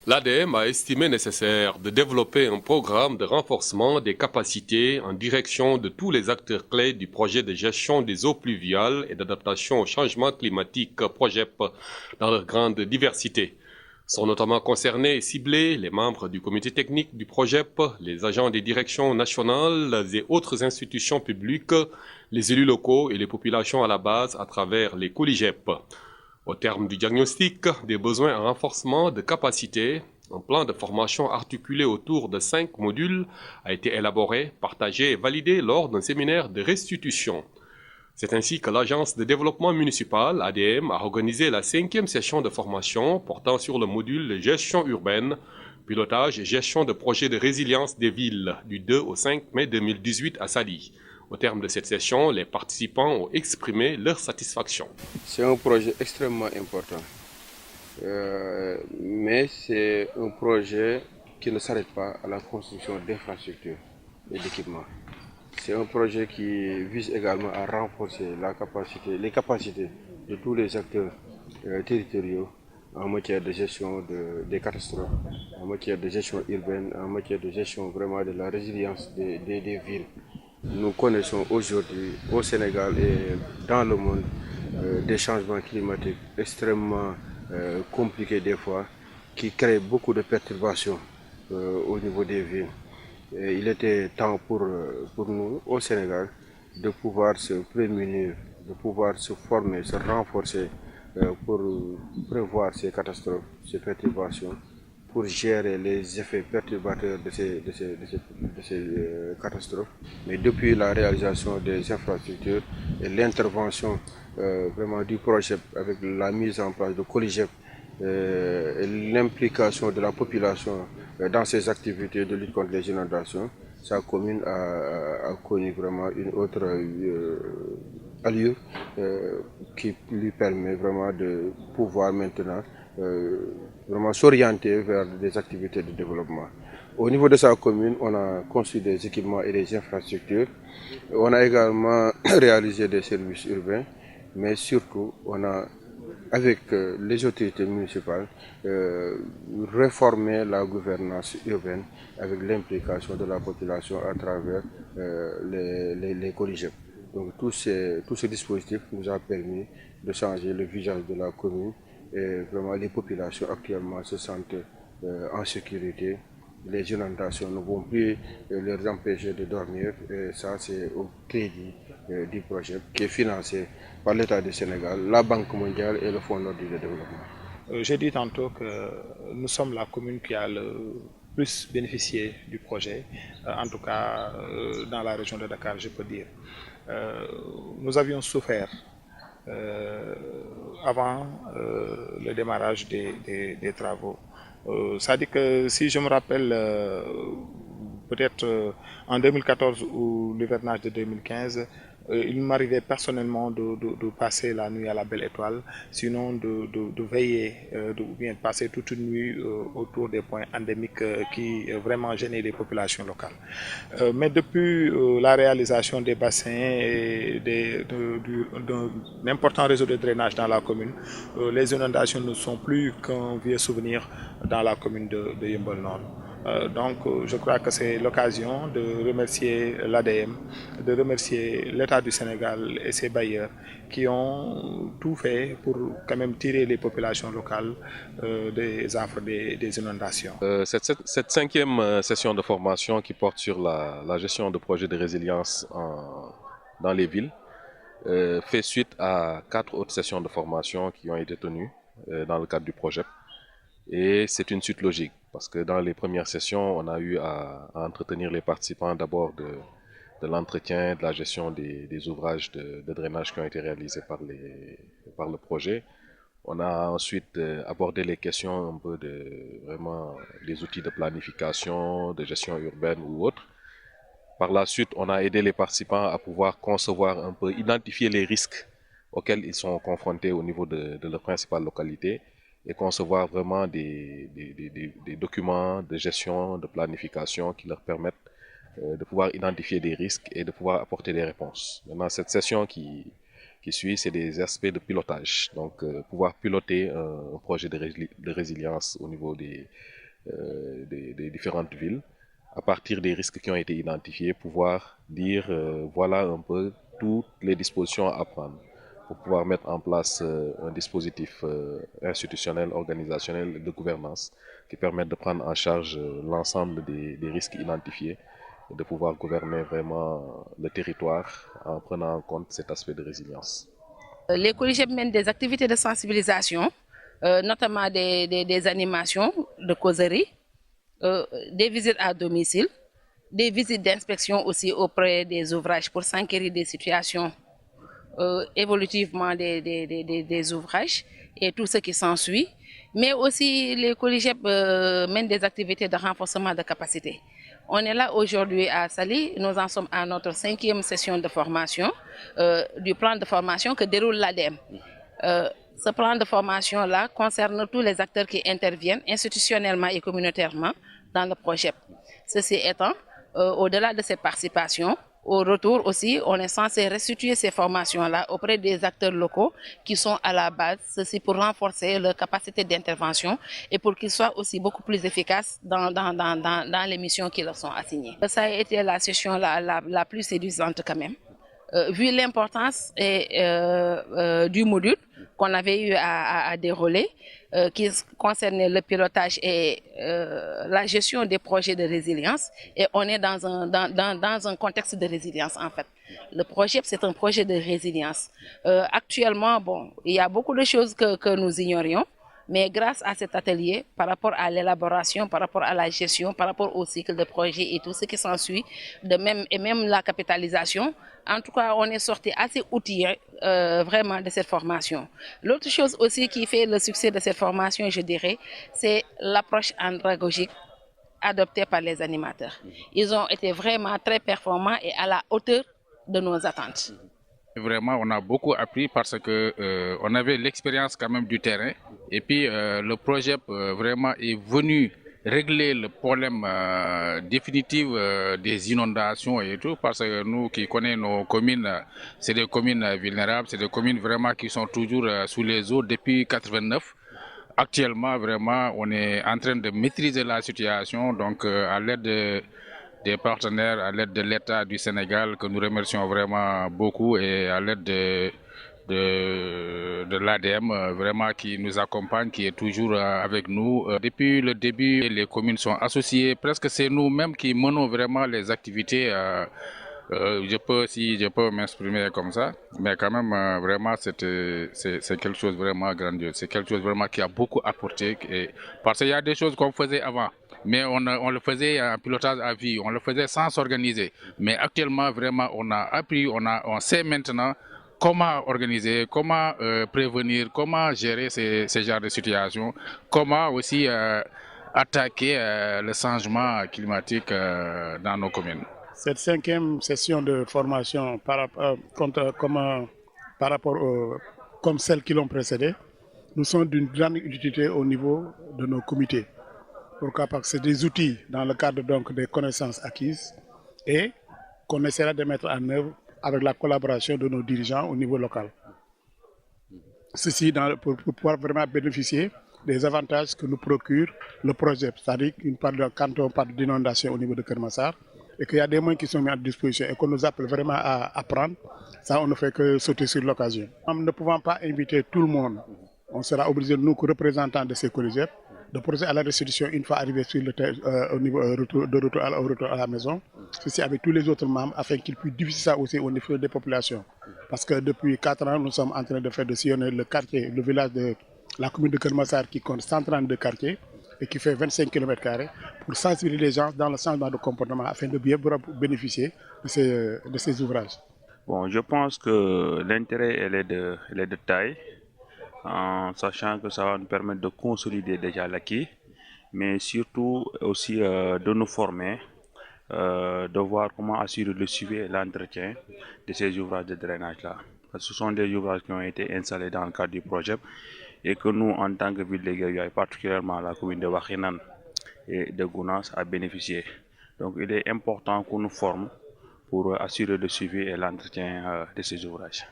L'ADM a estimé nécessaire de développer un programme de renforcement des capacités en direction de tous les acteurs clés du projet de gestion des eaux pluviales et d'adaptation au changement climatique PROGEP dans leur grande diversité. Sont notamment concernés et ciblés les membres du comité technique du PROGEP, les agents des directions nationales et autres institutions publiques, les élus locaux et les populations à la base à travers les COLIGEP. Au terme du diagnostic des besoins en renforcement de capacité, un plan de formation articulé autour de 5 modules a été élaboré, partagé et validé lors d'un séminaire de restitution. C'est ainsi que l'Agence de développement municipal, ADM, a organisé la 5e session de formation portant sur le module gestion urbaine, pilotage et gestion de projets de résilience des villes du 2 au 5 mai 2018 à Sali. Au terme de cette session, les participants ont exprimé leur satisfaction. C'est un projet extrêmement important, mais c'est un projet qui ne s'arrête pas à la construction d'infrastructures et d'équipements. C'est un projet qui vise également à renforcer les capacités de tous les acteurs territoriaux en matière de gestion des catastrophes, en matière de gestion urbaine, en matière de gestion vraiment de la résilience des villes. Nous connaissons aujourd'hui au Sénégal et dans le monde des changements climatiques extrêmement compliqués des fois, qui créent beaucoup de perturbations au niveau des villes. Et il était temps pour nous au Sénégal de pouvoir se prémunir, de pouvoir se former, se renforcer pour prévoir ces catastrophes, ces perturbations, pour gérer les effets perturbateurs de ces catastrophes. Mais depuis la réalisation des infrastructures et l'intervention vraiment du projet avec la mise en place de COLIGEP et l'implication de la population dans ces activités de lutte contre les inondations, sa commune a connu vraiment une autre allure qui lui permet vraiment de pouvoir maintenant vraiment s'orienter vers des activités de développement. Au niveau de sa commune, on a construit des équipements et des infrastructures. On a également réalisé des services urbains, mais surtout, on a, avec les autorités municipales, réformé la gouvernance urbaine avec l'implication de la population à travers les COLIGEP. Donc tout ce dispositif nous a permis de changer le visage de la commune et vraiment les populations actuellement se sentent en sécurité. Les inondations ne vont plus leur empêcher de dormir et ça c'est au crédit du projet qui est financé par l'État du Sénégal, la Banque mondiale et le Fonds nordique de développement. J'ai dit tantôt que nous sommes la commune qui a le plus bénéficié du projet, en tout cas dans la région de Dakar, je peux dire. Nous avions souffert avant le démarrage des travaux. C'est-à-dire que si je me rappelle, peut-être en 2014 ou l'hivernage de 2015, il m'arrivait personnellement de passer la nuit à la Belle Étoile, sinon de veiller ou bien de passer toute une nuit autour des points endémiques qui vraiment gênaient les populations locales. Mais depuis la réalisation des bassins et d'un important réseau de drainage dans la commune, les inondations ne sont plus qu'un vieux souvenir dans la commune de Yeumbeul Nord. Donc je crois que c'est l'occasion de remercier l'ADM, de remercier l'État du Sénégal et ses bailleurs qui ont tout fait pour quand même tirer les populations locales des affres des inondations. Cette 5e session de formation qui porte sur la gestion de projets de résilience dans les villes fait suite à 4 autres sessions de formation qui ont été tenues dans le cadre du projet. Et c'est une suite logique, parce que dans les premières sessions, on a eu à entretenir les participants d'abord de l'entretien, de la gestion des ouvrages de drainage qui ont été réalisés par le projet. On a ensuite abordé les questions un peu vraiment des outils de planification, de gestion urbaine ou autres. Par la suite, on a aidé les participants à pouvoir concevoir un peu, identifier les risques auxquels ils sont confrontés au niveau de leur principale localité, et concevoir vraiment des documents de gestion, de planification qui leur permettent de pouvoir identifier des risques et de pouvoir apporter des réponses. Maintenant, cette session qui qui suit, c'est des aspects de pilotage. Donc, pouvoir piloter un projet de résilience au niveau des différentes villes, à partir des risques qui ont été identifiés, pouvoir dire voilà un peu toutes les dispositions à prendre pour pouvoir mettre en place un dispositif institutionnel, organisationnel de gouvernance qui permette de prendre en charge l'ensemble des risques identifiés et de pouvoir gouverner vraiment le territoire en prenant en compte cet aspect de résilience. Les collégiens mènent des activités de sensibilisation, notamment des animations de causerie, des visites à domicile, des visites d'inspection aussi auprès des ouvrages pour s'enquérir des situations évolutivement des ouvrages et tout ce qui s'ensuit. Mais aussi les collégiens mènent des activités de renforcement de capacité. On est là aujourd'hui à Saly, nous en sommes à notre 5e session de formation du plan de formation que déroule l'ADEM. Ce plan de formation-là concerne tous les acteurs qui interviennent institutionnellement et communautairement dans le projet. Ceci étant, au-delà de ces participations, au retour aussi, on est censé restituer ces formations-là auprès des acteurs locaux qui sont à la base, ceci pour renforcer leur capacité d'intervention et pour qu'ils soient aussi beaucoup plus efficaces dans les missions qui leur sont assignées. Ça a été la session la plus séduisante quand même. Vu l'importance du module qu'on avait eu à dérouler, qui concernait le pilotage et la gestion des projets de résilience, et on est dans un contexte de résilience en fait. Le projet, c'est un projet de résilience. Actuellement, bon, il y a beaucoup de choses que nous ignorions, mais grâce à cet atelier, par rapport à l'élaboration, par rapport à la gestion, par rapport au cycle de projet et tout ce qui s'ensuit, et même la capitalisation, en tout cas, on est sorti assez outillé vraiment de cette formation. L'autre chose aussi qui fait le succès de cette formation, je dirais, c'est l'approche andragogique adoptée par les animateurs. Ils ont été vraiment très performants et à la hauteur de nos attentes. Vraiment, on a beaucoup appris parce que on avait l'expérience quand même du terrain et puis le projet vraiment est venu régler le problème définitif des inondations et tout, parce que nous qui connaissons nos communes, c'est des communes vulnérables, c'est des communes vraiment qui sont toujours sous les eaux depuis 89. Actuellement, vraiment, on est en train de maîtriser la situation, donc à l'aide des partenaires, à l'aide de l'État du Sénégal, que nous remercions vraiment beaucoup, et à l'aide de l'ADEM, vraiment qui nous accompagne, qui est toujours avec nous. Depuis le début, les communes sont associées, presque c'est nous-mêmes qui menons vraiment les activités. Si je peux m'exprimer comme ça, mais quand même vraiment c'est quelque chose de vraiment grandiose, c'est quelque chose vraiment qui a beaucoup apporté, parce qu'il y a des choses qu'on faisait avant, mais on le faisait en pilotage à vue, on le faisait sans s'organiser, mais actuellement vraiment on a appris, on sait maintenant comment organiser, comment prévenir, comment gérer ces genres de situations, comment aussi attaquer le changement climatique dans nos communes. Cette 5e session de formation comme celles qui l'ont précédée, nous sommes d'une grande utilité au niveau de nos comités. Pourquoi? Parce que c'est des outils dans le cadre donc des connaissances acquises et qu'on essaiera de mettre en œuvre avec la collaboration de nos dirigeants au niveau local. Ceci pour pouvoir vraiment bénéficier des avantages que nous procure le projet. C'est-à-dire quand on parle d'inondation au niveau de Kermassar, et qu'il y a des moyens qui sont mis à disposition et qu'on nous appelle vraiment à apprendre, ça on ne fait que sauter sur l'occasion. Ne pouvant pas inviter tout le monde, on sera obligé, nous, représentants de ces collégiens, de procéder à la restitution une fois arrivé sur le au niveau de retour à la maison, ceci avec tous les autres membres, afin qu'ils puissent diffuser ça aussi au niveau des populations. Parce que depuis 4 ans, nous sommes en train de faire sillonner le quartier, le village de la commune de Kermassar qui compte 132 quartiers et qui fait 25 km², pour sensibiliser les gens dans le changement de comportement afin de bien bénéficier de ces ouvrages. Bon, je pense que l'intérêt est de taille, en sachant que ça va nous permettre de consolider déjà l'acquis, mais surtout aussi de nous former, de voir comment assurer le suivi et l'entretien de ces ouvrages de drainage-là. Ce sont des ouvrages qui ont été installés dans le cadre du projet et que nous, en tant que ville de Guédiawaye, particulièrement la commune de Wakhinane et de Gounass, a bénéficié. Donc il est important qu'on nous forme pour assurer le suivi et l'entretien de ces ouvrages.